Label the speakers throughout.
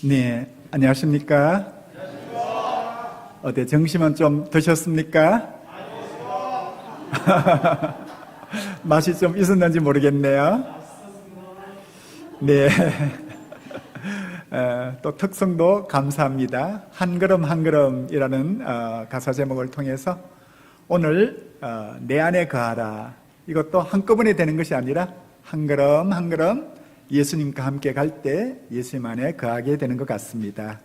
Speaker 1: 네, 안녕하십니까? 어때, 점심은 좀 드셨습니까? 맛이 좀 있었는지 모르겠네요. 네. 또 특성도 감사합니다. 한 걸음 한 걸음이라는 가사 제목을 통해서 오늘 내 안에 거하라, 이것도 한꺼번에 되는 것이 아니라 한 걸음 한 걸음 예수님과 함께 갈 때 예수님 안에 거하게 되는 것 같습니다.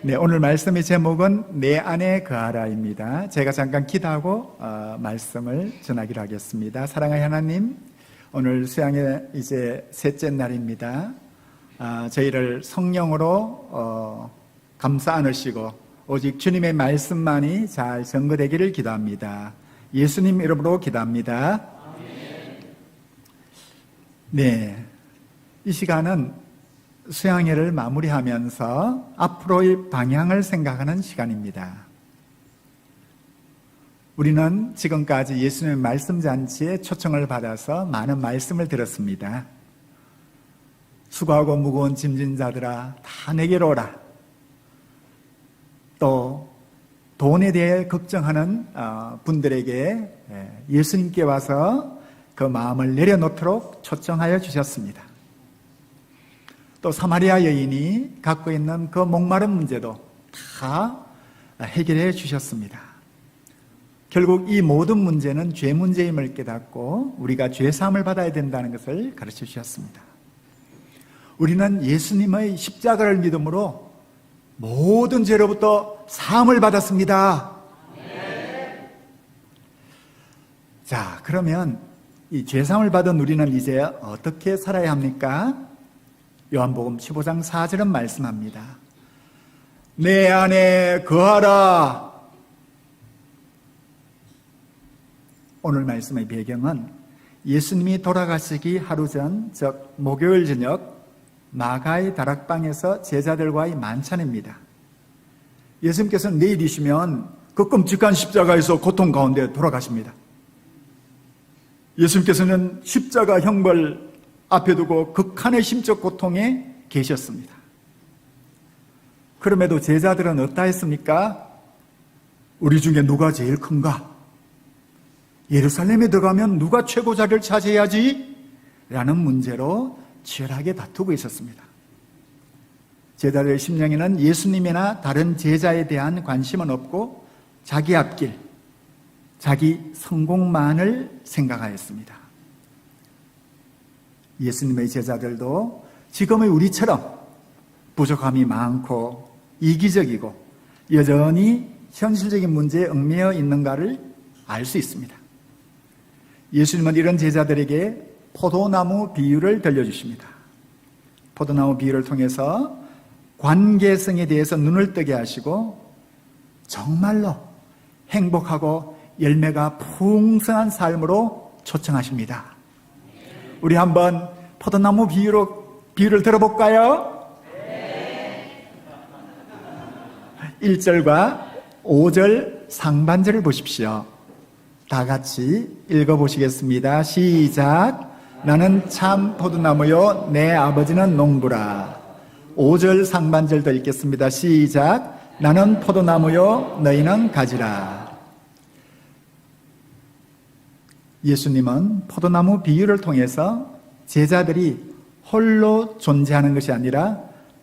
Speaker 1: 네, 오늘 말씀의 제목은 내 안에 거하라입니다. 제가 잠깐 기도하고 말씀을 전하기로 하겠습니다. 사랑하는 하나님, 오늘 수양의 이제 셋째 날입니다. 저희를 성령으로 감싸 안으시고 오직 주님의 말씀만이 잘 전거되기를 기도합니다. 예수님 이름으로 기도합니다. 네, 이 시간은 수양회를 마무리하면서 앞으로의 방향을 생각하는 시간입니다. 우리는 지금까지 예수님의 말씀 잔치에 초청을 받아서 많은 말씀을 들었습니다. 수고하고 무거운 짐진 자들아 다 내게로 오라. 또 돈에 대해 걱정하는 분들에게 예수님께 와서 그 마음을 내려놓도록 초청하여 주셨습니다. 또 사마리아 여인이 갖고 있는 그 목마른 문제도 다 해결해 주셨습니다. 결국 이 모든 문제는 죄 문제임을 깨닫고 우리가 죄 사함을 받아야 된다는 것을 가르쳐 주셨습니다. 우리는 예수님의 십자가를 믿음으로 모든 죄로부터 사함을 받았습니다. 자, 그러면 이 죄사함을 받은 우리는 이제 어떻게 살아야 합니까? 요한복음 15장 4절은 말씀합니다. 내 안에 거하라. 오늘 말씀의 배경은 예수님이 돌아가시기 하루 전, 즉 목요일 저녁 마가의 다락방에서 제자들과의 만찬입니다. 예수님께서는 내일이시면 그 끔찍한 십자가에서 고통 가운데 돌아가십니다. 예수님께서는 십자가 형벌 앞에 두고 극한의 심적 고통에 계셨습니다. 그럼에도 제자들은 어떠했습니까? 우리 중에 누가 제일 큰가? 예루살렘에 들어가면 누가 최고 자리를 차지해야지? 라는 문제로 치열하게 다투고 있었습니다. 제자들의 심령에는 예수님이나 다른 제자에 대한 관심은 없고 자기 앞길, 자기 성공만을 생각하였습니다. 예수님의 제자들도 지금의 우리처럼 부족함이 많고 이기적이고 여전히 현실적인 문제에 얽매여 있는가를 알 수 있습니다. 예수님은 이런 제자들에게 포도나무 비유를 들려주십니다. 포도나무 비유를 통해서 관계성에 대해서 눈을 뜨게 하시고 정말로 행복하고 열매가 풍성한 삶으로 초청하십니다. 우리 한번 포도나무 비유를 들어볼까요? 네. 1절과 5절 상반절을 보십시오. 다 같이 읽어보시겠습니다. 시작. 나는 참 포도나무요 내 아버지는 농부라. 5절 상반절도 읽겠습니다. 시작. 나는 포도나무요 너희는 가지라. 예수님은 포도나무 비유를 통해서 제자들이 홀로 존재하는 것이 아니라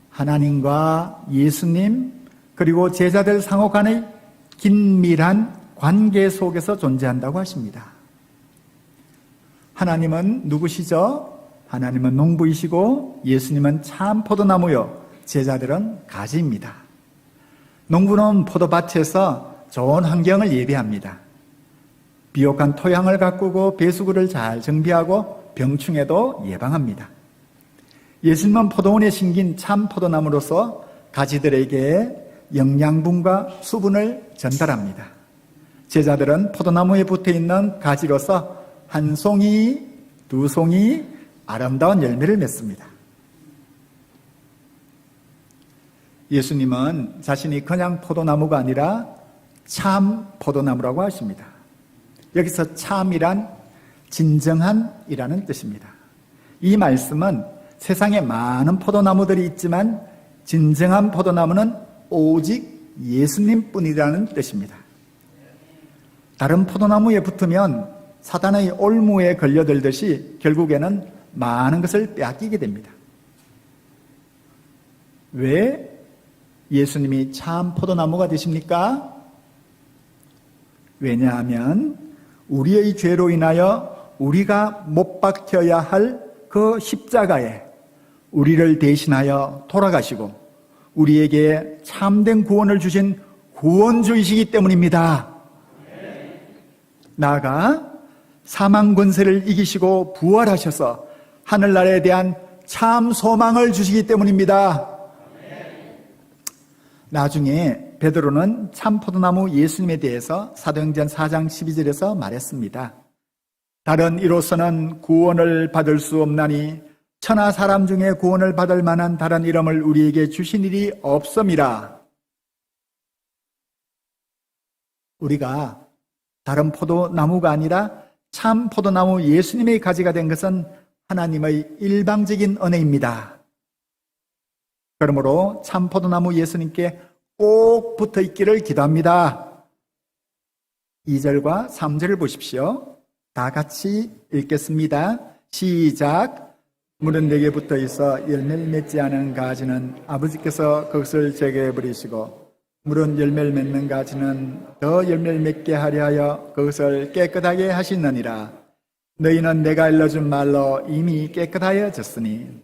Speaker 1: 하나님과 예수님 그리고 제자들 상호 간의 긴밀한 관계 속에서 존재한다고 하십니다. 하나님은 누구시죠? 하나님은 농부이시고 예수님은 참 포도나무요 제자들은 가지입니다. 농부는 포도밭에서 좋은 환경을 예비합니다. 비옥한 토양을 가꾸고 배수구를 잘 정비하고 병충해도 예방합니다. 예수님은 포도원에 심긴 참 포도나무로서 가지들에게 영양분과 수분을 전달합니다. 제자들은 포도나무에 붙어있는 가지로서 한 송이, 두 송이 아름다운 열매를 맺습니다. 예수님은 자신이 그냥 포도나무가 아니라 참 포도나무라고 하십니다. 여기서 참이란 진정한이라는 뜻입니다. 이 말씀은 세상에 많은 포도나무들이 있지만 진정한 포도나무는 오직 예수님뿐이라는 뜻입니다. 다른 포도나무에 붙으면 사단의 올무에 걸려들듯이 결국에는 많은 것을 빼앗기게 됩니다. 왜 예수님이 참 포도나무가 되십니까? 왜냐하면 우리의 죄로 인하여 우리가 못 박혀야 할 그 십자가에 우리를 대신하여 돌아가시고 우리에게 참된 구원을 주신 구원주이시기 때문입니다. 나아가 사망 권세를 이기시고 부활하셔서 하늘나라에 대한 참 소망을 주시기 때문입니다. 나중에 베드로는 참 포도나무 예수님에 대해서 사도행전 4장 12절에서 말했습니다. 다른 이로서는 구원을 받을 수 없나니 천하 사람 중에 구원을 받을 만한 다른 이름을 우리에게 주신 일이 없음이라. 우리가 다른 포도나무가 아니라 참 포도나무 예수님의 가지가 된 것은 하나님의 일방적인 은혜입니다. 그러므로 참 포도나무 예수님께 꼭 붙어 있기를 기도합니다. 2절과 3절을 보십시오. 다 같이 읽겠습니다. 시작. 물은 내게 붙어 있어 열매를 맺지 않은 가지는 아버지께서 그것을 제거해 버리시고 물은 열매를 맺는 가지는 더 열매를 맺게 하려 하여 그것을 깨끗하게 하시느니라. 너희는 내가 일러준 말로 이미 깨끗하여졌으니.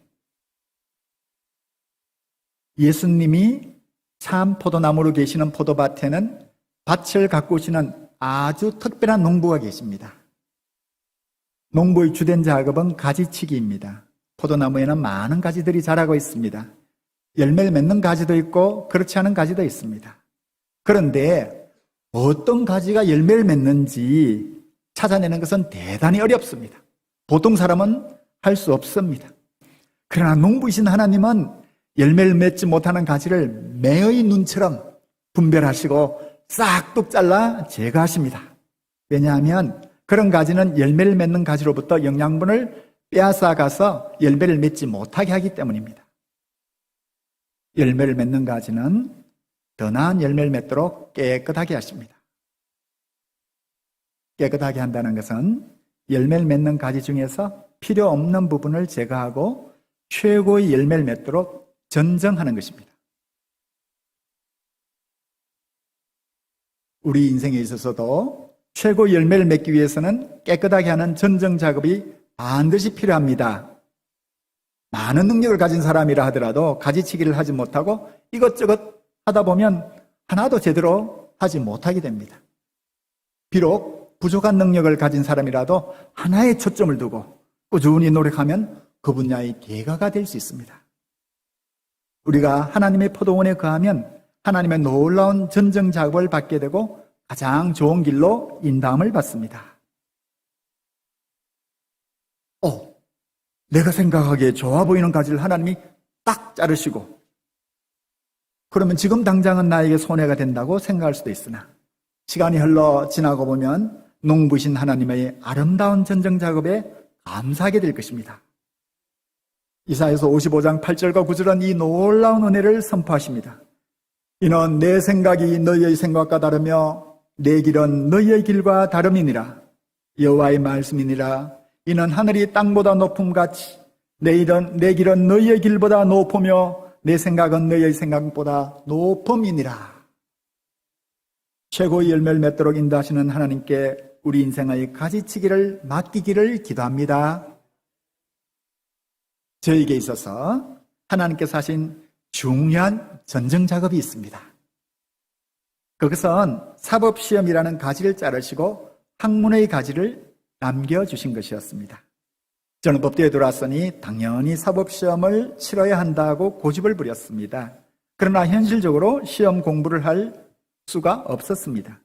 Speaker 1: 예수님이 참 포도나무로 계시는 포도밭에는 밭을 가꾸시는 아주 특별한 농부가 계십니다. 농부의 주된 작업은 가지치기입니다. 포도나무에는 많은 가지들이 자라고 있습니다. 열매를 맺는 가지도 있고 그렇지 않은 가지도 있습니다. 그런데 어떤 가지가 열매를 맺는지 찾아내는 것은 대단히 어렵습니다. 보통 사람은 할 수 없습니다. 그러나 농부이신 하나님은 열매를 맺지 못하는 가지를 매의 눈처럼 분별하시고 싹둑 잘라 제거하십니다. 왜냐하면 그런 가지는 열매를 맺는 가지로부터 영양분을 빼앗아가서 열매를 맺지 못하게 하기 때문입니다. 열매를 맺는 가지는 더 나은 열매를 맺도록 깨끗하게 하십니다. 깨끗하게 한다는 것은 열매를 맺는 가지 중에서 필요 없는 부분을 제거하고 최고의 열매를 맺도록 전정하는 것입니다. 우리 인생에 있어서도 최고 열매를 맺기 위해서는 깨끗하게 하는 전정 작업이 반드시 필요합니다. 많은 능력을 가진 사람이라 하더라도 가지치기를 하지 못하고 이것저것 하다 보면 하나도 제대로 하지 못하게 됩니다. 비록 부족한 능력을 가진 사람이라도 하나에 초점을 두고 꾸준히 노력하면 그 분야의 대가가 될 수 있습니다. 우리가 하나님의 포도원에 거하면 하나님의 놀라운 전정 작업을 받게 되고 가장 좋은 길로 인도함을 받습니다. 내가 생각하기에 좋아 보이는 가지를 하나님이 딱 자르시고 그러면 지금 당장은 나에게 손해가 된다고 생각할 수도 있으나 시간이 흘러 지나고 보면 농부신 하나님의 아름다운 전정 작업에 감사하게 될 것입니다. 이사야서 55장 8절과 9절은 이 놀라운 은혜를 선포하십니다. 이는 내 생각이 너희의 생각과 다르며 내 길은 너희의 길과 다름이니라. 여호와의 말씀이니라. 이는 하늘이 땅보다 높음같이 내 길은 너희의 길보다 높으며 내 생각은 너희의 생각보다 높음이니라. 최고의 열매를 맺도록 인도하시는 하나님께 우리 인생의 가지치기를 맡기기를 기도합니다. 저에게 있어서 하나님께서 하신 중요한 전정 작업이 있습니다. 그것은 사법시험이라는 가지를 자르시고 학문의 가지를 남겨주신 것이었습니다. 저는 법대에 들어왔으니 당연히 사법시험을 치러야 한다고 고집을 부렸습니다. 그러나 현실적으로 시험 공부를 할 수가 없었습니다.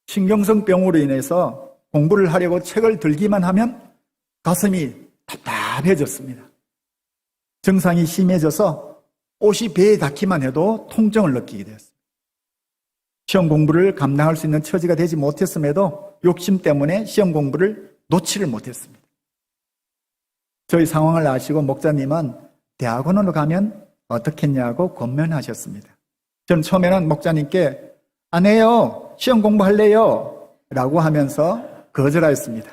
Speaker 1: 신경성 병으로 인해서 공부를 하려고 책을 들기만 하면 가슴이 답답해졌습니다. 증상이 심해져서 옷이 배에 닿기만 해도 통증을 느끼게 되었습니다. 시험 공부를 감당할 수 있는 처지가 되지 못했음에도 욕심 때문에 시험 공부를 놓지를 못했습니다. 저희 상황을 아시고 목사님은 대학원으로 가면 어떻게 했냐고 권면하셨습니다. 저는 처음에는 목자님께 안 해요, 시험 공부할래요 라고 하면서 거절하였습니다.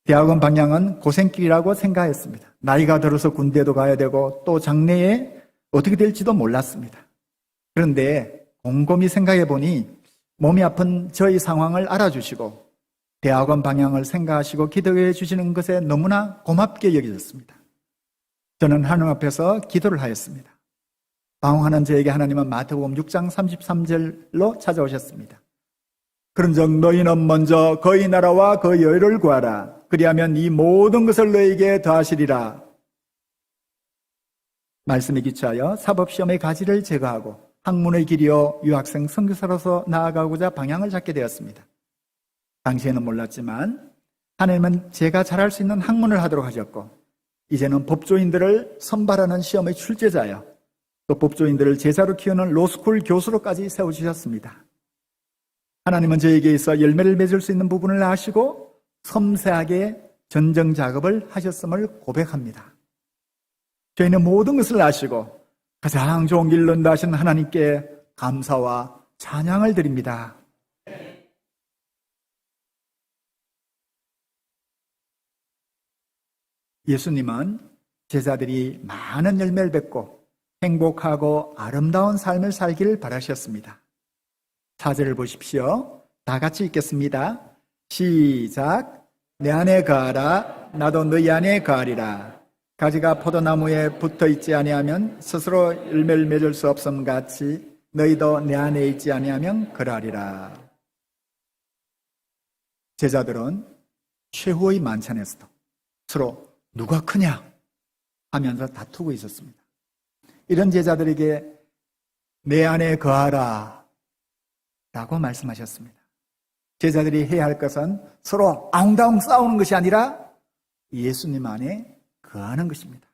Speaker 1: 대학원 방향은 고생길이라고 생각했습니다. 나이가 들어서 군대도 가야 되고 또 장래에 어떻게 될지도 몰랐습니다. 그런데 곰곰이 생각해 보니 몸이 아픈 저희 상황을 알아주시고 대학원 방향을 생각하시고 기도해 주시는 것에 너무나 고맙게 여겨졌습니다. 저는 하나님 앞에서 기도를 하였습니다. 방황하는 저에게 하나님은 마태복음 6장 33절로 찾아오셨습니다. 그런즉 너희는 먼저 그의 나라와 그 의를 구하라. 그리하면 이 모든 것을 너희에게 더하시리라. 말씀에 기초하여 사법시험의 가지를 제거하고 학문의 길이요 유학생 선교사로서 나아가고자 방향을 잡게 되었습니다. 당시에는 몰랐지만 하나님은 제가 잘할 수 있는 학문을 하도록 하셨고 이제는 법조인들을 선발하는 시험의 출제자여 또 법조인들을 제자로 키우는 로스쿨 교수로까지 세워주셨습니다. 하나님은 저에게 있어 열매를 맺을 수 있는 부분을 아시고 섬세하게 전정 작업을 하셨음을 고백합니다. 저희는 모든 것을 아시고 가장 좋은 길로 인도하신 하나님께 감사와 찬양을 드립니다. 예수님은 제자들이 많은 열매를 맺고 행복하고 아름다운 삶을 살기를 바라셨습니다. 4절을 보십시오. 다 같이 읽겠습니다. 시작. 내 안에 거하라. 나도 너희 안에 거하리라. 가지가 포도나무에 붙어 있지 아니하면 스스로 열매를 맺을 수 없음 같이 너희도 내 안에 있지 아니하면 그러하리라. 제자들은 최후의 만찬에서도 서로 누가 크냐 하면서 다투고 있었습니다. 이런 제자들에게 내 안에 거하라 라고 말씀하셨습니다. 제자들이 해야 할 것은 서로 아웅다웅 싸우는 것이 아니라 예수님 안에 거하는 것입니다.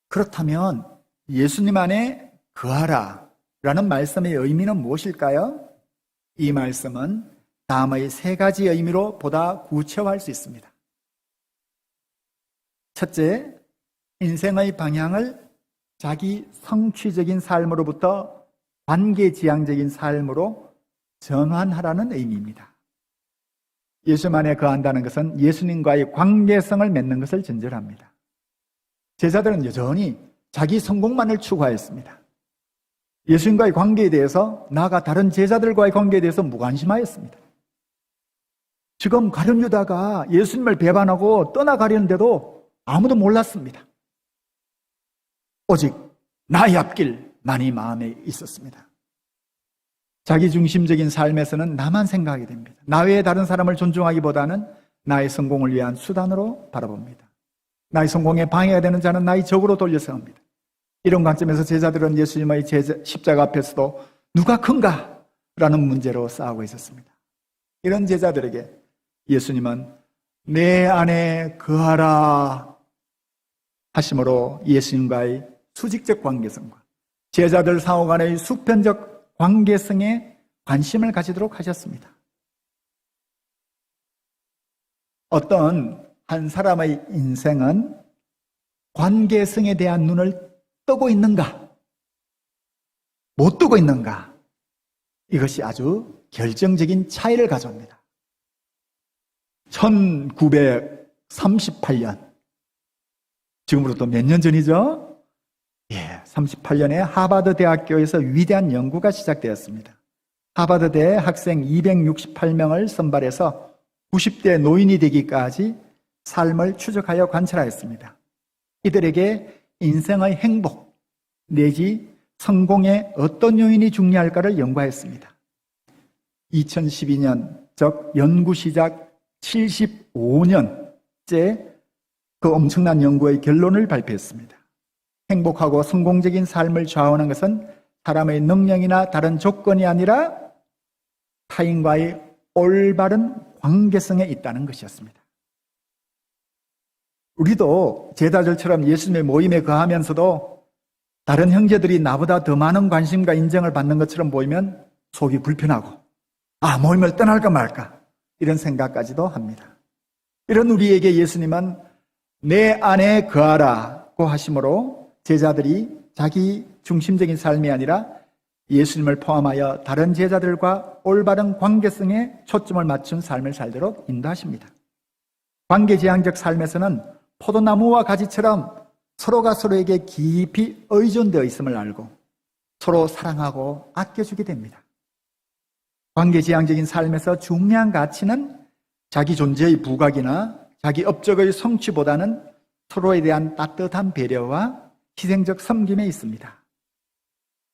Speaker 1: 그렇다면 예수님 안에 거하라 라는 말씀의 의미는 무엇일까요? 이 말씀은 다음의 세 가지 의미로 보다 구체화할 수 있습니다. 첫째, 인생의 방향을 자기 성취적인 삶으로부터 관계지향적인 삶으로 전환하라는 의미입니다. 예수 안에 거한다는 것은 예수님과의 관계성을 맺는 것을 전제합니다. 제자들은 여전히 자기 성공만을 추구하였습니다. 예수님과의 관계에 대해서 나아가 다른 제자들과의 관계에 대해서 무관심하였습니다. 지금 가룟 유다가 예수님을 배반하고 떠나가려는데도 아무도 몰랐습니다. 오직 나의 앞길만이 마음에 있었습니다. 자기중심적인 삶에서는 나만 생각하게 됩니다. 나 외에 다른 사람을 존중하기보다는 나의 성공을 위한 수단으로 바라봅니다. 나의 성공에 방해가 되는 자는 나의 적으로 돌려세웁니다. 이런 관점에서 제자들은 예수님의 십자가 앞에서도 누가 큰가? 라는 문제로 싸우고 있었습니다. 이런 제자들에게 예수님은 내 안에 거하라 하심으로 예수님과의 수직적 관계성과 제자들 상호 간의 수평적 관계성에 관심을 가지도록 하셨습니다. 어떤 한 사람의 인생은 관계성에 대한 눈을 뜨고 있는가, 못 뜨고 있는가, 이것이 아주 결정적인 차이를 가져옵니다. 1938년, 지금으로부터 몇 년 전이죠? 38년에 하버드 대학교에서 위대한 연구가 시작되었습니다. 하버드대 학생 268명을 선발해서 90대 노인이 되기까지 삶을 추적하여 관찰하였습니다. 이들에게 인생의 행복 내지 성공에 어떤 요인이 중요할까를 연구하였습니다. 2012년, 즉 연구 시작 75년째 그 엄청난 연구의 결론을 발표했습니다. 행복하고 성공적인 삶을 좌우하는 것은 사람의 능력이나 다른 조건이 아니라 타인과의 올바른 관계성에 있다는 것이었습니다. 우리도 제자들처럼 예수님의 모임에 거하면서도 다른 형제들이 나보다 더 많은 관심과 인정을 받는 것처럼 보이면 속이 불편하고 모임을 떠날까 말까 이런 생각까지도 합니다. 이런 우리에게 예수님은 내 안에 거하라 하심으로 제자들이 자기 중심적인 삶이 아니라 예수님을 포함하여 다른 제자들과 올바른 관계성에 초점을 맞춘 삶을 살도록 인도하십니다. 관계지향적 삶에서는 포도나무와 가지처럼 서로가 서로에게 깊이 의존되어 있음을 알고 서로 사랑하고 아껴주게 됩니다. 관계지향적인 삶에서 중요한 가치는 자기 존재의 부각이나 자기 업적의 성취보다는 서로에 대한 따뜻한 배려와 희생적 섬김에 있습니다.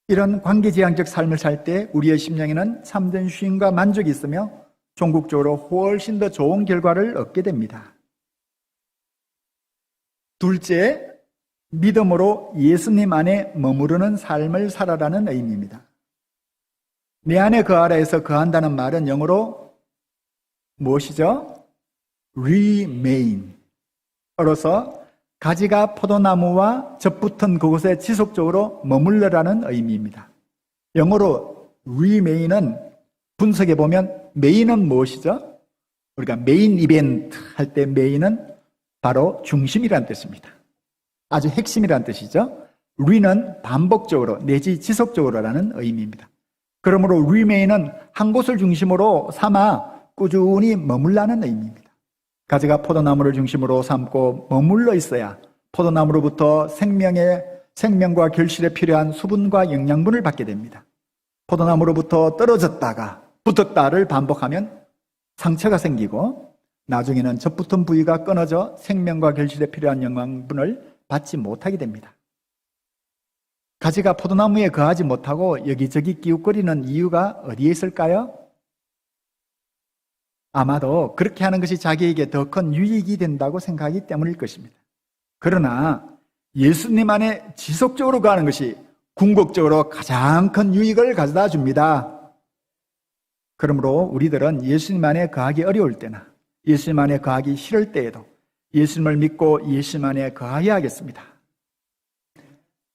Speaker 1: 이런 관계지향적 삶을 살 때 우리의 심령에는 참된 쉼과 만족이 있으며 종국적으로 훨씬 더 좋은 결과를 얻게 됩니다. 둘째, 믿음으로 예수님 안에 머무르는 삶을 살아라는 의미입니다. 내 안에 거하라에서 거한다는 말은 영어로 무엇이죠? remain. 어로서 가지가 포도나무와 접붙은 그곳에 지속적으로 머물러라는 의미입니다. 영어로 remain은 분석해 보면 메인은 무엇이죠? 우리가 메인 이벤트 할 때 메인은 바로 중심이라는 뜻입니다. 아주 핵심이라는 뜻이죠. re는 반복적으로 내지 지속적으로라는 의미입니다. 그러므로 remain은 한 곳을 중심으로 삼아 꾸준히 머물라는 의미입니다. 가지가 포도나무를 중심으로 삼고 머물러 있어야 포도나무로부터 생명과 결실에 필요한 수분과 영양분을 받게 됩니다. 포도나무로부터 떨어졌다가 붙었다를 반복하면 상처가 생기고 나중에는 접붙은 부위가 끊어져 생명과 결실에 필요한 영양분을 받지 못하게 됩니다. 가지가 포도나무에 거하지 못하고 여기저기 기웃거리는 이유가 어디에 있을까요? 아마도 그렇게 하는 것이 자기에게 더 큰 유익이 된다고 생각하기 때문일 것입니다. 그러나 예수님 안에 지속적으로 거하는 것이 궁극적으로 가장 큰 유익을 가져다 줍니다. 그러므로 우리들은 예수님 안에 거하기 어려울 때나 예수님 안에 거하기 싫을 때에도 예수님을 믿고 예수님 안에 거하여야 하겠습니다.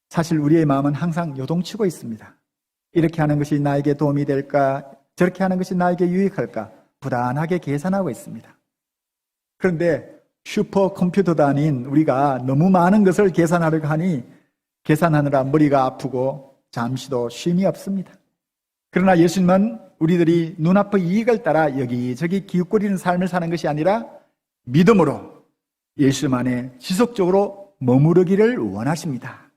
Speaker 1: 사실 우리의 마음은 항상 요동치고 있습니다. 이렇게 하는 것이 나에게 도움이 될까? 저렇게 하는 것이 나에게 유익할까? 불안하게 계산하고 있습니다. 그런데 슈퍼컴퓨터도 아닌 우리가 너무 많은 것을 계산하려고 하니 계산하느라 머리가 아프고 잠시도 쉼이 없습니다. 그러나 예수님은 우리들이 눈앞의 이익을 따라 여기저기 기웃거리는 삶을 사는 것이 아니라 믿음으로 예수님 안에 지속적으로 머무르기를 원하십니다.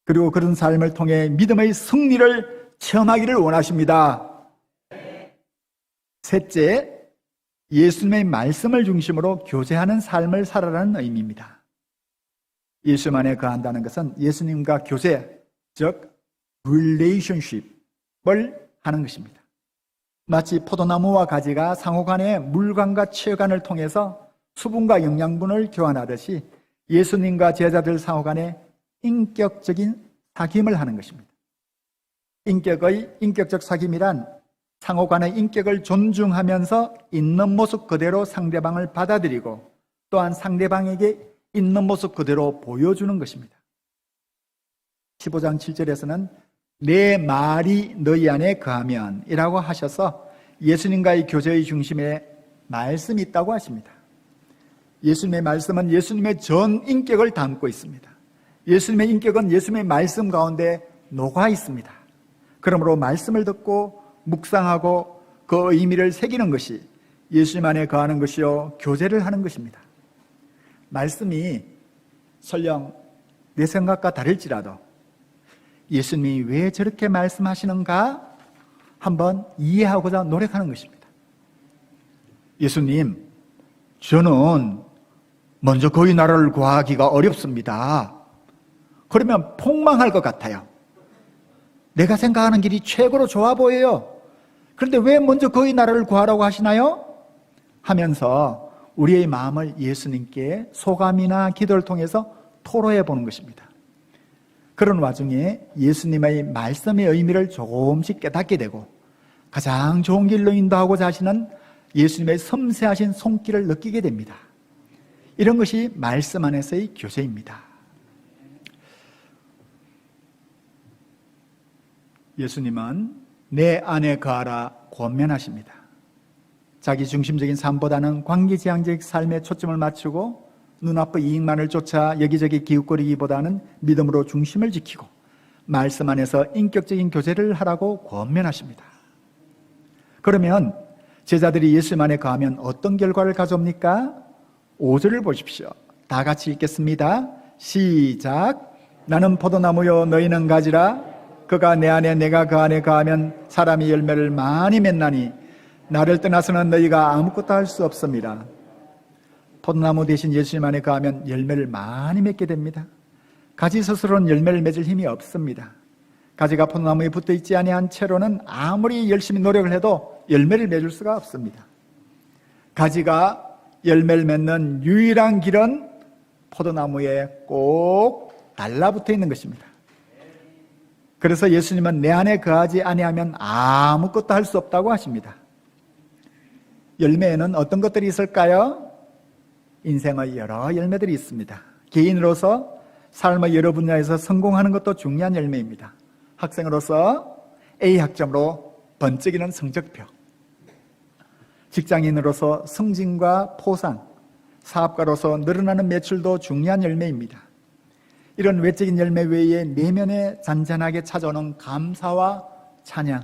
Speaker 1: 그리고 그런 삶을 통해 믿음의 승리를 체험하기를 원하십니다. 셋째, 예수님의 말씀을 중심으로 교제하는 삶을 살아라는 의미입니다. 예수님 안에 거한다는 것은 예수님과 교제, 즉 relationship을 하는 것입니다. 마치 포도나무와 가지가 상호간의 물관과 체관을 통해서 수분과 영양분을 교환하듯이 예수님과 제자들 상호간의 인격적인 사귐을 하는 것입니다. 인격적 사귐이란 상호간의 인격을 존중하면서 있는 모습 그대로 상대방을 받아들이고 또한 상대방에게 있는 모습 그대로 보여주는 것입니다. 15장 7절에서는 내 말이 너희 안에 거하면 이라고 하셔서 예수님과의 교제의 중심에 말씀이 있다고 하십니다. 예수님의 말씀은 예수님의 전 인격을 담고 있습니다. 예수님의 인격은 예수님의 말씀 가운데 녹아 있습니다. 그러므로 말씀을 듣고 묵상하고 그 의미를 새기는 것이 예수님 안에 거하는 것이요 교제를 하는 것입니다. 말씀이 설령 내 생각과 다를지라도 예수님이 왜 저렇게 말씀하시는가 한번 이해하고자 노력하는 것입니다. 예수님, 저는 먼저 거기 나라를 구하기가 어렵습니다. 그러면 폭망할 것 같아요. 내가 생각하는 길이 최고로 좋아 보여요. 그런데 왜 먼저 거기 나라를 구하라고 하시나요? 하면서 우리의 마음을 예수님께 소감이나 기도를 통해서 토로해 보는 것입니다. 그런 와중에 예수님의 말씀의 의미를 조금씩 깨닫게 되고 가장 좋은 길로 인도하고자 하시는 예수님의 섬세하신 손길을 느끼게 됩니다. 이런 것이 말씀 안에서의 교제입니다. 예수님은 내 안에 거하라 권면하십니다. 자기 중심적인 삶보다는 관계지향적 삶에 초점을 맞추고 눈앞의 이익만을 쫓아 여기저기 기웃거리기보다는 믿음으로 중심을 지키고 말씀 안에서 인격적인 교제를 하라고 권면하십니다. 그러면 제자들이 예수님 안에 거하면 어떤 결과를 가져옵니까? 5절을 보십시오. 다 같이 읽겠습니다. 시작. 나는 포도나무요 너희는 가지라. 그가 내 안에 내가 그 안에 거하면 사람이 열매를 많이 맺나니 나를 떠나서는 너희가 아무것도 할 수 없습니다. 포도나무 대신 예수님 안에 거하면 열매를 많이 맺게 됩니다. 가지 스스로는 열매를 맺을 힘이 없습니다. 가지가 포도나무에 붙어있지 아니한 채로는 아무리 열심히 노력을 해도 열매를 맺을 수가 없습니다. 가지가 열매를 맺는 유일한 길은 포도나무에 꼭 달라붙어 있는 것입니다. 그래서 예수님은 내 안에 거하지 아니하면 아무것도 할 수 없다고 하십니다. 열매에는 어떤 것들이 있을까요? 인생의 여러 열매들이 있습니다. 개인으로서 삶의 여러 분야에서 성공하는 것도 중요한 열매입니다. 학생으로서 A 학점으로 번쩍이는 성적표, 직장인으로서 승진과 포상, 사업가로서 늘어나는 매출도 중요한 열매입니다. 이런 외적인 열매 외에 내면에 잔잔하게 찾아오는 감사와 찬양,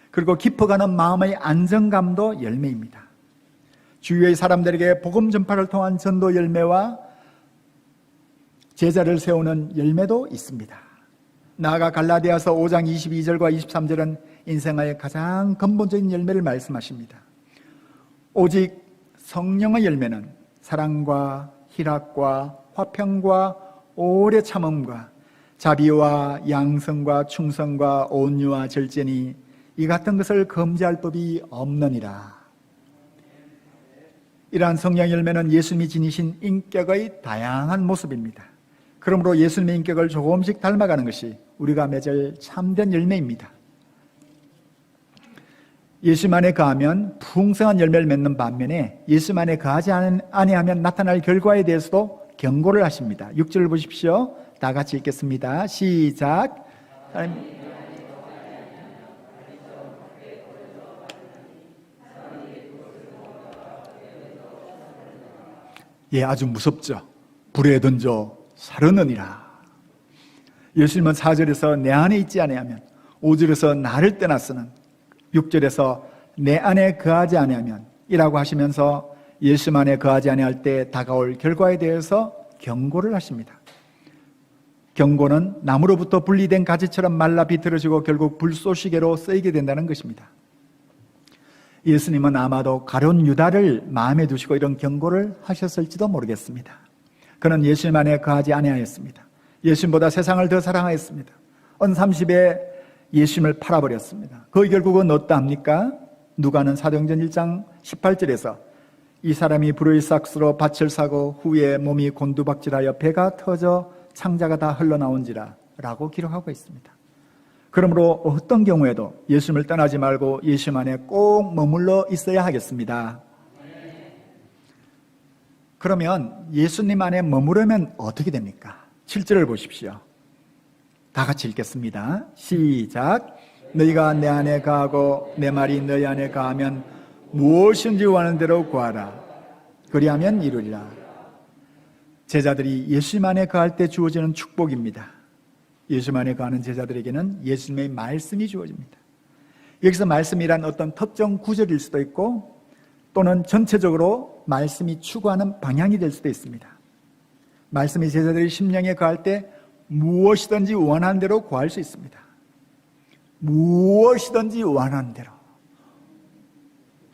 Speaker 1: 그리고 깊어가는 마음의 안정감도 열매입니다. 주위의 사람들에게 복음 전파를 통한 전도 열매와 제자를 세우는 열매도 있습니다. 나아가 갈라디아서 5장 22절과 23절은 인생의 가장 근본적인 열매를 말씀하십니다. 오직 성령의 열매는 사랑과 희락과 화평과 오래 참음과 자비와 양성과 충성과 온유와 절제니 이 같은 것을 금지할 법이 없느니라. 이러한 성령 열매는 예수님이 지니신 인격의 다양한 모습입니다. 그러므로 예수님의 인격을 조금씩 닮아가는 것이 우리가 맺을 참된 열매입니다. 예수님 안에 거하면 풍성한 열매를 맺는 반면에 예수님 안에 거하지 아니하면 나타날 결과에 대해서도 경고를 하십니다. 6절을 보십시오. 다 같이 읽겠습니다. 시작. 예, 아주 무섭죠. 불에 던져 사르느니라. 예수님은 4절에서 내 안에 있지 아니하면, 5절에서 나를 떠나서는, 6절에서 내 안에 거하지 아니하면 이라고 하시면서 예수님 안에 거하지 아니할 때 다가올 결과에 대해서 경고를 하십니다. 경고는 나무로부터 분리된 가지처럼 말라 비틀어지고 결국 불쏘시개로 쓰이게 된다는 것입니다. 예수님은 아마도 가룟 유다를 마음에 두시고 이런 경고를 하셨을지도 모르겠습니다. 그는 예수님 안에 거하지 아니하였습니다. 예수님보다 세상을 더 사랑하였습니다. 언 30에 예수님을 팔아버렸습니다. 그 결국은 어떠합니까? 누가는 사도행전 1장 18절에서 이 사람이 불의 삭스로 밭을 사고 후에 몸이 곤두박질하여 배가 터져 창자가 다 흘러나온지라 라고 기록하고 있습니다. 그러므로 어떤 경우에도 예수님을 떠나지 말고 예수님 안에 꼭 머물러 있어야 하겠습니다. 그러면 예수님 안에 머무르면 어떻게 됩니까? 7절을 보십시오. 다 같이 읽겠습니다. 시작. 너희가 내 안에 거하고 내 말이 너희 안에 거하면 무엇인지 원하는 대로 구하라. 그리하면 이루리라. 제자들이 예수님 안에 거할 때 주어지는 축복입니다. 예수님 안에 거하는 제자들에게는 예수님의 말씀이 주어집니다. 여기서 말씀이란 어떤 특정 구절일 수도 있고 또는 전체적으로 말씀이 추구하는 방향이 될 수도 있습니다. 말씀이 제자들이 심령에 거할 때 무엇이든지 원하는 대로 구할 수 있습니다. 무엇이든지 원하는 대로.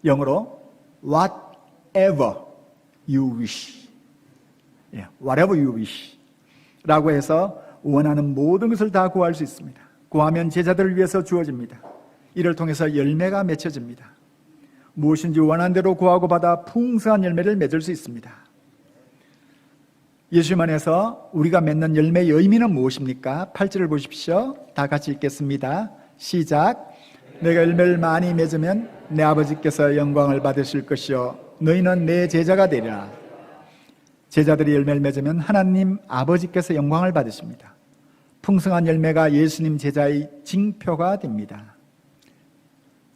Speaker 1: 영어로 whatever you wish, whatever you wish 라고 해서 원하는 모든 것을 다 구할 수 있습니다. 구하면 제자들을 위해서 주어집니다. 이를 통해서 열매가 맺혀집니다. 무엇인지 원하는 대로 구하고 받아 풍성한 열매를 맺을 수 있습니다. 예수님 안에서 우리가 맺는 열매의 의미는 무엇입니까? 8절을 보십시오. 다 같이 읽겠습니다. 시작. 내가 열매를 많이 맺으면 내 아버지께서 영광을 받으실 것이요 너희는 내 제자가 되리라. 제자들이 열매를 맺으면 하나님 아버지께서 영광을 받으십니다. 풍성한 열매가 예수님 제자의 징표가 됩니다.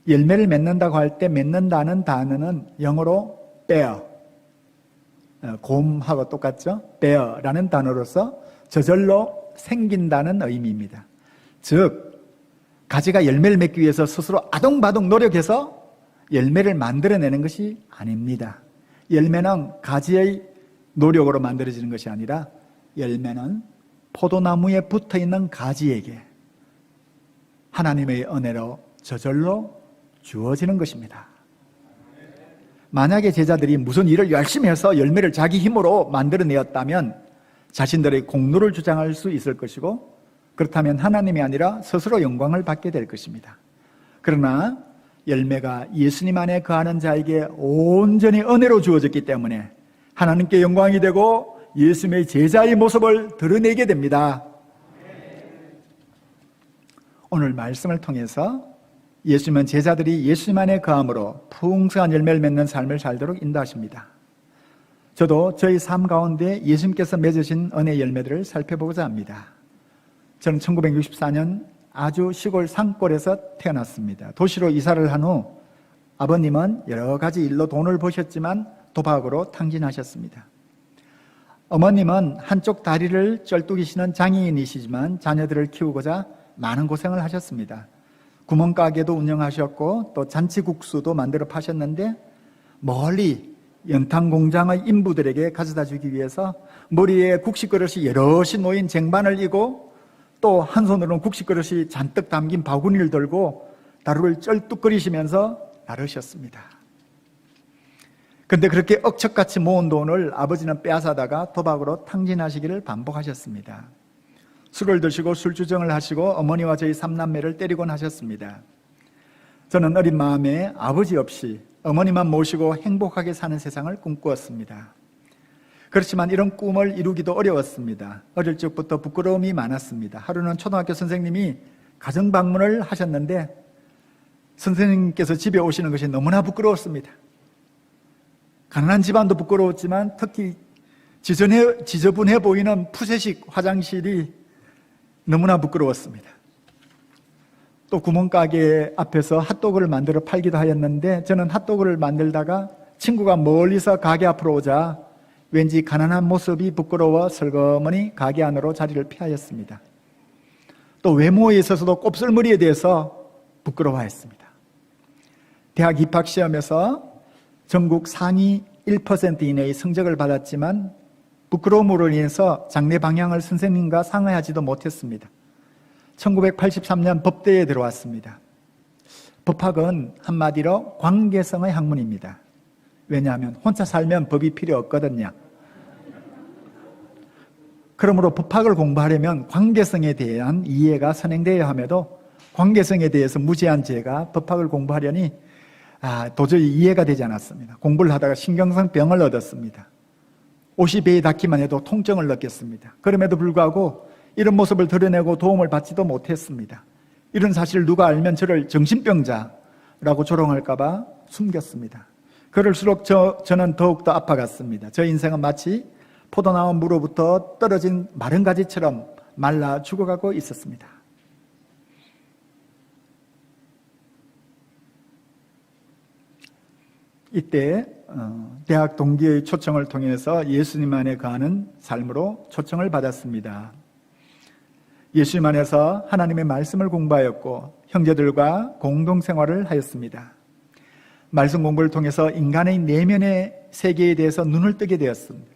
Speaker 1: 열매를 맺는다고 할 때 맺는다는 단어는 영어로 bear, 곰하고 똑같죠? bear라는 단어로서 저절로 생긴다는 의미입니다. 즉 가지가 열매를 맺기 위해서 스스로 아동바동 노력해서 열매를 만들어내는 것이 아닙니다. 열매는 가지의 노력으로 만들어지는 것이 아니라 열매는 포도나무에 붙어있는 가지에게 하나님의 은혜로 저절로 주어지는 것입니다. 만약에 제자들이 무슨 일을 열심히 해서 열매를 자기 힘으로 만들어내었다면 자신들의 공로를 주장할 수 있을 것이고, 그렇다면 하나님이 아니라 스스로 영광을 받게 될 것입니다. 그러나 열매가 예수님 안에 거하는 자에게 온전히 은혜로 주어졌기 때문에 하나님께 영광이 되고 예수님의 제자의 모습을 드러내게 됩니다. 오늘 말씀을 통해서 예수님은 제자들이 예수님 안에 거함으로 풍성한 열매를 맺는 삶을 살도록 인도하십니다. 저도 저희 삶 가운데 예수님께서 맺으신 은혜의 열매들을 살펴보고자 합니다. 저는 1964년 아주 시골 산골에서 태어났습니다. 도시로 이사를 한 후 아버님은 여러 가지 일로 돈을 버셨지만 도박으로 탕진하셨습니다. 어머님은 한쪽 다리를 쩔뚝이시는 장애인이시지만 자녀들을 키우고자 많은 고생을 하셨습니다. 구멍가게도 운영하셨고 또 잔치국수도 만들어 파셨는데 멀리 연탄공장의 인부들에게 가져다 주기 위해서 머리에 국식그릇이 여럿이 놓인 쟁반을 이고 또 한 손으로는 국식그릇이 잔뜩 담긴 바구니를 들고 다루를 쩔뚝거리시면서 나르셨습니다. 그런데 그렇게 억척같이 모은 돈을 아버지는 빼앗아다가 도박으로 탕진하시기를 반복하셨습니다. 술을 드시고 술주정을 하시고 어머니와 저희 삼남매를 때리곤 하셨습니다. 저는 어린 마음에 아버지 없이 어머니만 모시고 행복하게 사는 세상을 꿈꾸었습니다. 그렇지만 이런 꿈을 이루기도 어려웠습니다. 어릴 적부터 부끄러움이 많았습니다. 하루는 초등학교 선생님이 가정 방문을 하셨는데 선생님께서 집에 오시는 것이 너무나 부끄러웠습니다. 가난한 집안도 부끄러웠지만 특히 지저분해 보이는 푸세식 화장실이 너무나 부끄러웠습니다. 또 구멍가게 앞에서 핫도그를 만들어 팔기도 하였는데 저는 핫도그를 만들다가 친구가 멀리서 가게 앞으로 오자 왠지 가난한 모습이 부끄러워 슬그머니 가게 안으로 자리를 피하였습니다. 또 외모에 있어서도 곱슬머리에 대해서 부끄러워했습니다. 대학 입학시험에서 전국 상위 1% 이내의 성적을 받았지만 부끄러움으로 인해서 장래 방향을 선생님과 상의하지도 못했습니다. 1983년 법대에 들어왔습니다. 법학은 한마디로 관계성의 학문입니다. 왜냐하면 혼자 살면 법이 필요 없거든요. 그러므로 법학을 공부하려면 관계성에 대한 이해가 선행되어야 함에도 관계성에 대해서 무지한 제가 법학을 공부하려니 도저히 이해가 되지 않았습니다. 공부를 하다가 신경성 병을 얻었습니다. 옷이 배에 닿기만 해도 통증을 느꼈습니다. 그럼에도 불구하고 이런 모습을 드러내고 도움을 받지도 못했습니다. 이런 사실을 누가 알면 저를 정신병자라고 조롱할까 봐 숨겼습니다. 그럴수록 저는 더욱더 아파갔습니다. 저 인생은 마치 포도나무 무로부터 떨어진 마른 가지처럼 말라 죽어가고 있었습니다. 이때 대학 동기의 초청을 통해서 예수님 안에 거하는 삶으로 초청을 받았습니다. 예수님 안에서 하나님의 말씀을 공부하였고 형제들과 공동생활을 하였습니다. 말씀 공부를 통해서 인간의 내면의 세계에 대해서 눈을 뜨게 되었습니다.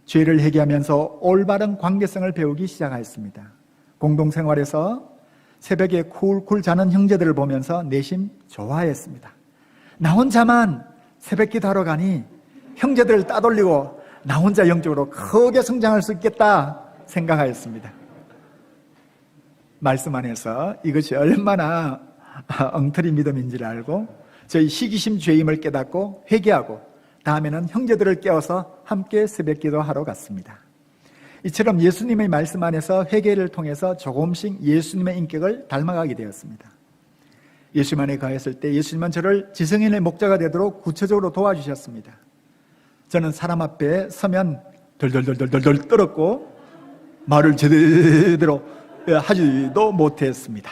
Speaker 1: 죄를 회개하면서 올바른 관계성을 배우기 시작하였습니다. 공동생활에서 새벽에 쿨쿨 자는 형제들을 보면서 내심 좋아했습니다. 나 혼자만 새벽기도 하러 가니 형제들을 따돌리고 나 혼자 영적으로 크게 성장할 수 있겠다 생각하였습니다. 말씀 안에서 이것이 얼마나 엉터리 믿음인지를 알고 저희 시기심 죄임을 깨닫고 회개하고 다음에는 형제들을 깨워서 함께 새벽기도 하러 갔습니다. 이처럼 예수님의 말씀 안에서 회개를 통해서 조금씩 예수님의 인격을 닮아가게 되었습니다. 예수님 안에 거했을 때 예수님은 저를 지성인의 목자가 되도록 구체적으로 도와주셨습니다. 저는 사람 앞에 서면 덜덜덜덜덜 떨었고 말을 제대로 하지도 못했습니다.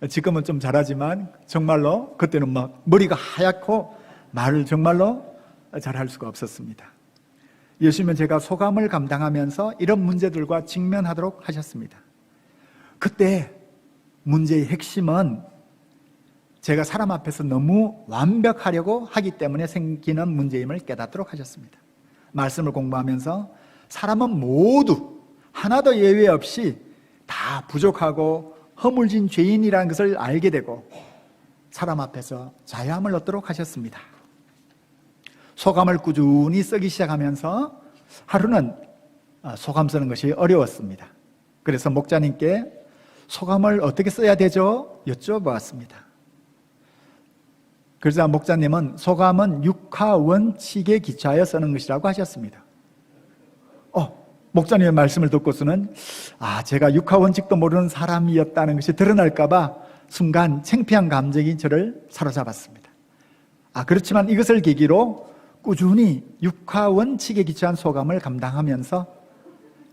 Speaker 1: 지금은 좀 잘하지만 정말로 그때는 막 머리가 하얗고 말을 정말로 잘할 수가 없었습니다. 예수님은 제가 소감을 감당하면서 이런 문제들과 직면하도록 하셨습니다. 그때 문제의 핵심은 제가 사람 앞에서 너무 완벽하려고 하기 때문에 생기는 문제임을 깨닫도록 하셨습니다. 말씀을 공부하면서 사람은 모두 하나도 예외 없이 다 부족하고 허물진 죄인이라는 것을 알게 되고 사람 앞에서 자유함을 얻도록 하셨습니다. 소감을 꾸준히 쓰기 시작하면서 하루는 소감 쓰는 것이 어려웠습니다. 그래서 목자님께 소감을 어떻게 써야 되죠? 여쭤보았습니다. 그러자 목자님은 소감은 육하 원칙에 기초하여 쓰는 것이라고 하셨습니다. 목자님의 말씀을 듣고서는 제가 육하 원칙도 모르는 사람이었다는 것이 드러날까봐 순간 창피한 감정이 저를 사로잡았습니다. 그렇지만 이것을 계기로 꾸준히 육하 원칙에 기초한 소감을 감당하면서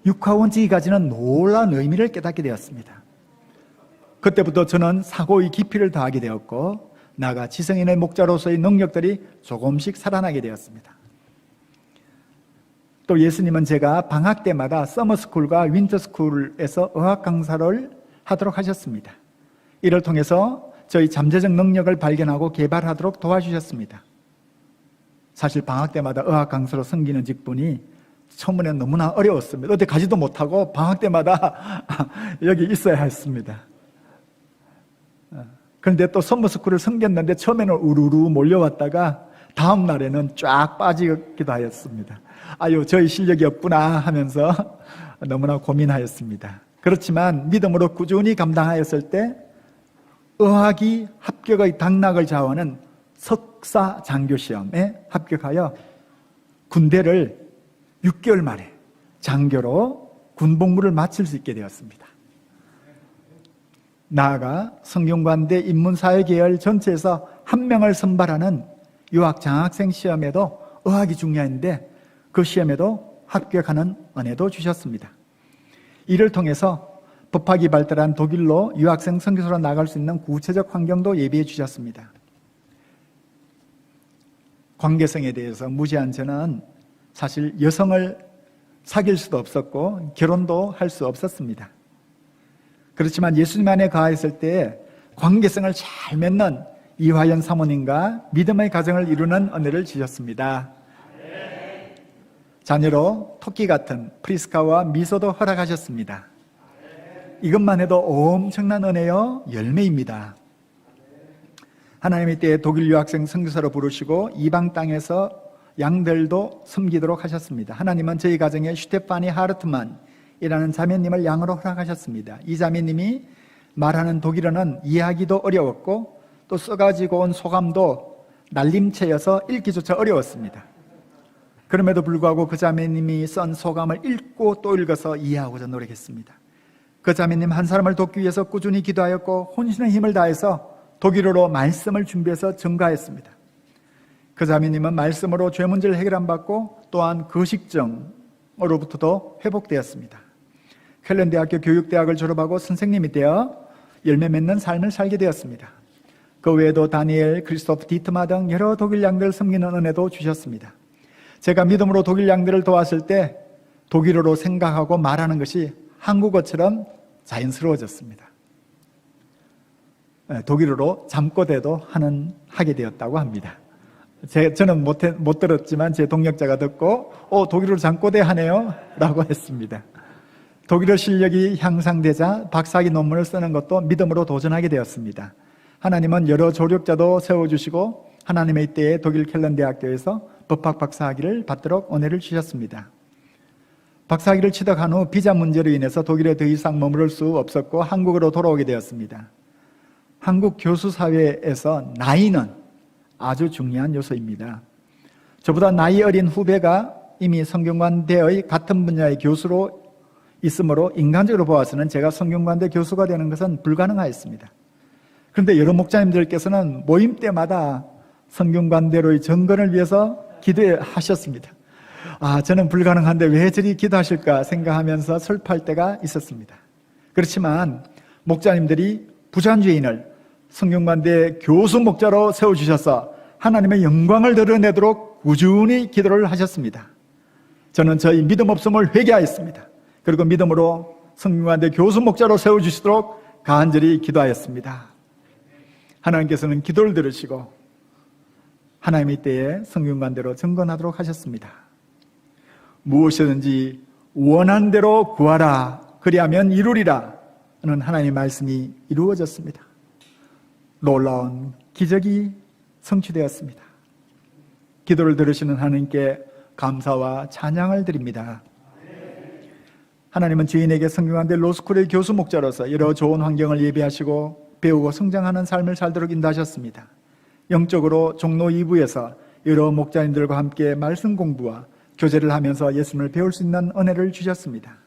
Speaker 1: 육하 원칙이 가지는 놀라운 의미를 깨닫게 되었습니다. 그때부터 저는 사고의 깊이를 더하게 되었고 나아가 지성인의 목자로서의 능력들이 조금씩 살아나게 되었습니다. 또 예수님은 제가 방학 때마다 서머스쿨과 윈터스쿨에서 어학 강사를 하도록 하셨습니다. 이를 통해서 저희 잠재적 능력을 발견하고 개발하도록 도와주셨습니다. 사실 방학 때마다 어학 강사로 섬기는 직분이 처음에는 너무나 어려웠습니다. 어디 가지도 못하고 방학 때마다 여기 있어야 했습니다. 그런데 또 서머스쿨을 섬겼는데 처음에는 우르르 몰려왔다가 다음 날에는 쫙 빠지기도 하였습니다. 저희 실력이 없구나 하면서 너무나 고민하였습니다. 그렇지만 믿음으로 꾸준히 감당하였을 때 의학이 합격의 당락을 좌우하는 석사 장교시험에 합격하여 군대를 6개월 만에 장교로 군복무를 마칠 수 있게 되었습니다. 나아가 성균관대 인문사회계열 전체에서 한 명을 선발하는 유학장학생 시험에도 의학이 중요한데 그 시험에도 합격하는 은혜도 주셨습니다. 이를 통해서 법학이 발달한 독일로 유학생 선교사로 나갈 수 있는 구체적 환경도 예비해 주셨습니다. 관계성에 대해서 무지한 저는 사실 여성을 사귈 수도 없었고 결혼도 할 수 없었습니다. 그렇지만 예수님 안에 거하였을 때 관계성을 잘 맺는 이화연 사모님과 믿음의 가정을 이루는 은혜를 주셨습니다. 자녀로 토끼 같은 프리스카와 미소도 허락하셨습니다. 이것만 해도 엄청난 은혜요 열매입니다. 하나님의 때에 독일 유학생 선교사로 부르시고 이방 땅에서 양들도 섬기도록 하셨습니다. 하나님은 저희 가정에 슈테파니 하르트만이라는 자매님을 양으로 허락하셨습니다. 이 자매님이 말하는 독일어는 이해하기도 어려웠고 또 써가지고 온 소감도 날림체여서 읽기조차 어려웠습니다. 그럼에도 불구하고 그 자매님이 쓴 소감을 읽고 또 읽어서 이해하고자 노력했습니다. 그 자매님 한 사람을 돕기 위해서 꾸준히 기도하였고 혼신의 힘을 다해서 독일어로 말씀을 준비해서 증거하였습니다. 그 자매님은 말씀으로 죄 문제를 해결 안 받고 또한 거식증으로부터도 회복되었습니다. 켈른 대학교 교육대학을 졸업하고 선생님이 되어 열매 맺는 삶을 살게 되었습니다. 그 외에도 다니엘, 크리스토프 디트마 등 여러 독일 양들을 섬기는 은혜도 주셨습니다. 제가 믿음으로 독일 양들을 도왔을 때 독일어로 생각하고 말하는 것이 한국어처럼 자연스러워졌습니다. 독일어로 잠꼬대도 하게 되었다고 합니다. 저는 못 들었지만 제 동역자가 듣고 독일어로 잠꼬대 하네요 라고 했습니다. 독일어 실력이 향상되자 박사학위 논문을 쓰는 것도 믿음으로 도전하게 되었습니다. 하나님은 여러 조력자도 세워주시고 하나님의 때에 독일 켈른 대학교에서 법학 박사학위를 받도록 은혜를 주셨습니다. 박사학위를 취득한 후 비자 문제로 인해서 독일에 더 이상 머무를 수 없었고 한국으로 돌아오게 되었습니다. 한국 교수 사회에서 나이는 아주 중요한 요소입니다. 저보다 나이 어린 후배가 이미 성균관대의 같은 분야의 교수로 있으므로 인간적으로 보아서는 제가 성균관대 교수가 되는 것은 불가능하였습니다. 그런데 여러 목자님들께서는 모임 때마다 성균관대로의 정건을 위해서 기도하셨습니다. 저는 불가능한데 왜 저리 기도하실까 생각하면서 슬퍼할 때가 있었습니다. 그렇지만 목자님들이 부자주의인을 성균관대 교수 목자로 세워주셔서 하나님의 영광을 드러내도록 꾸준히 기도를 하셨습니다. 저는 저희 믿음 없음을 회개하였습니다. 그리고 믿음으로 성균관대 교수 목자로 세워주시도록 간절히 기도하였습니다. 하나님께서는 기도를 들으시고 하나님의 때에 성균관대로 정건하도록 하셨습니다. 무엇이든지 원하는 대로 구하라 그리하면 이루리라 하는 하나님의 말씀이 이루어졌습니다. 놀라운 기적이 성취되었습니다. 기도를 들으시는 하나님께 감사와 찬양을 드립니다. 하나님은 주인에게 성균관대 로스쿨의 교수 목자로서 여러 좋은 환경을 예비하시고 배우고 성장하는 삶을 살도록 인도하셨습니다. 영적으로 종로 2부에서 여러 목자님들과 함께 말씀 공부와 교제를 하면서 예수님을 배울 수 있는 은혜를 주셨습니다.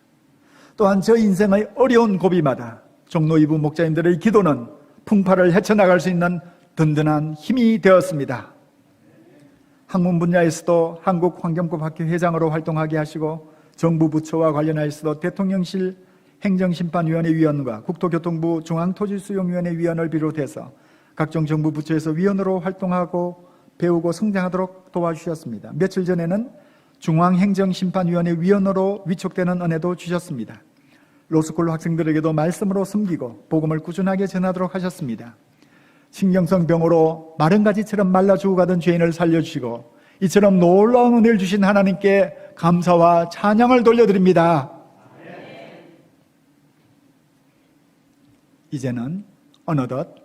Speaker 1: 또한 저 인생의 어려운 고비마다 종로 2부 목자님들의 기도는 풍파를 헤쳐나갈 수 있는 든든한 힘이 되었습니다. 학문 분야에서도 한국환경법학회 회장으로 활동하게 하시고 정부 부처와 관련하여서도 대통령실 행정심판위원회 위원과 국토교통부 중앙토지수용위원회 위원을 비롯해서 각종 정부 부처에서 위원으로 활동하고 배우고 성장하도록 도와주셨습니다. 며칠 전에는 중앙행정심판위원회 위원으로 위촉되는 은혜도 주셨습니다. 로스쿨 학생들에게도 말씀으로 섬기고 복음을 꾸준하게 전하도록 하셨습니다. 신경성 병으로 마른 가지처럼 말라 죽어가던 죄인을 살려주시고 이처럼 놀라운 은혜를 주신 하나님께 감사와 찬양을 돌려드립니다. 이제는 어느덧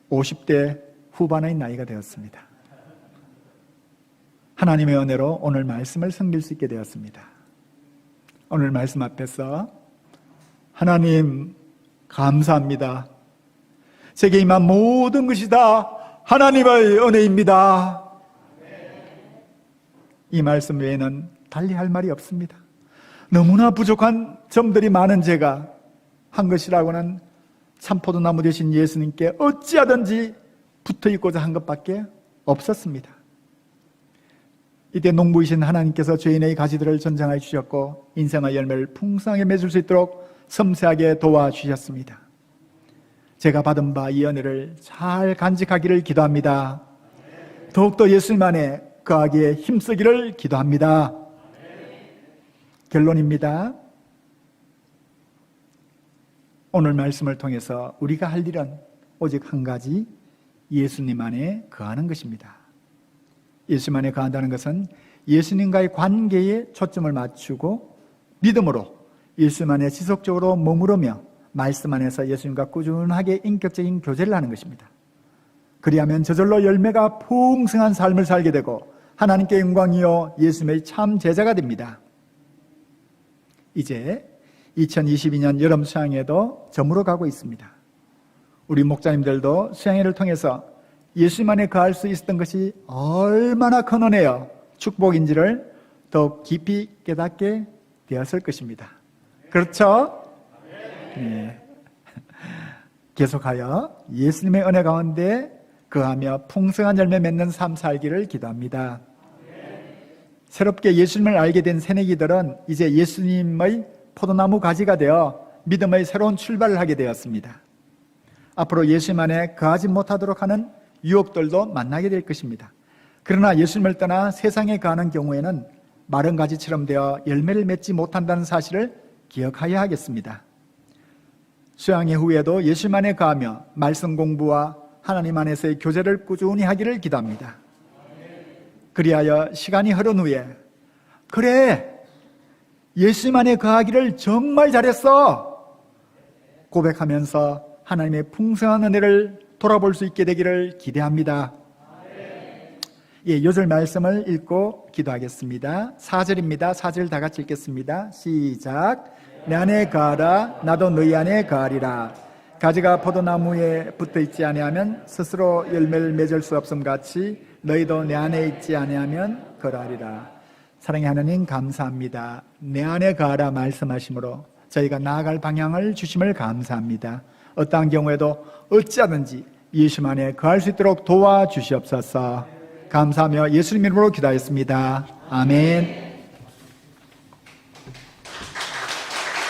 Speaker 1: 50대 후반의 나이가 되었습니다. 하나님의 은혜로 오늘 말씀을 섬길 수 있게 되었습니다. 오늘 말씀 앞에서 하나님 감사합니다. 제게 임한 모든 것이 다 하나님의 은혜입니다. 이 말씀 외에는 달리 할 말이 없습니다. 너무나 부족한 점들이 많은 제가 한 것이라고는 참포도나무 되신 예수님께 어찌하든지 붙어있고자 한 것밖에 없었습니다. 이때 농부이신 하나님께서 죄인의 가지들을 전장하여 주셨고 인생의 열매를 풍성하게 맺을 수 있도록 섬세하게 도와주셨습니다. 제가 받은 바 이 은혜를 잘 간직하기를 기도합니다. 더욱더 예수님 안에 거하기에 힘쓰기를 기도합니다. 결론입니다. 오늘 말씀을 통해서 우리가 할 일은 오직 한 가지, 예수님 안에 거하는 것입니다. 예수님 안에 거한다는 것은 예수님과의 관계에 초점을 맞추고 믿음으로 예수님 안에 지속적으로 머무르며 말씀 안에서 예수님과 꾸준하게 인격적인 교제를 하는 것입니다. 그리하면 저절로 열매가 풍성한 삶을 살게 되고 하나님께 영광이요 예수님의 참 제자가 됩니다. 이제 2022년 여름 수양회도 저물어 가고 있습니다. 우리 목자님들도 수양회를 통해서 예수님 안에 거할 수 있었던 것이 얼마나 큰 은혜요 축복인지를 더욱 깊이 깨닫게 되었을 것입니다. 그렇죠? 네. 계속하여 예수님의 은혜 가운데 거하며 풍성한 열매 맺는 삶 살기를 기도합니다. 새롭게 예수님을 알게 된 새내기들은 이제 예수님의 포도나무 가지가 되어 믿음의 새로운 출발을 하게 되었습니다. 앞으로 예수님 안에 거하지 못하도록 하는 유혹들도 만나게 될 것입니다. 그러나 예수님을 떠나 세상에 거하는 경우에는 마른 가지처럼 되어 열매를 맺지 못한다는 사실을 기억하여야 하겠습니다. 수양회 후에도 예수님 안에 거하며 말씀 공부와 하나님 안에서의 교제를 꾸준히 하기를 기도합니다. 그리하여 시간이 흐른 후에 그래 예수님 안에 거하기를 정말 잘했어 고백하면서 하나님의 풍성한 은혜를 돌아볼 수 있게 되기를 기대합니다. 예, 요절 말씀을 읽고 기도하겠습니다. 4절입니다. 4절 다 같이 읽겠습니다. 시작. 내 안에 거하라 나도 너희 안에 거하리라. 가지가 포도나무에 붙어있지 아니하면 스스로 열매를 맺을 수 없음 같이 너희도 내 안에 있지 아니하면 거하리라. 사랑의 하나님 감사합니다. 내 안에 거하라 말씀하심으로 저희가 나아갈 방향을 주심을 감사합니다. 어떠한 경우에도 어찌하든지 예수님 안에 거할 수 있도록 도와주시옵소서. 감사하며 예수님 이름으로 기도하였습니다. 아멘.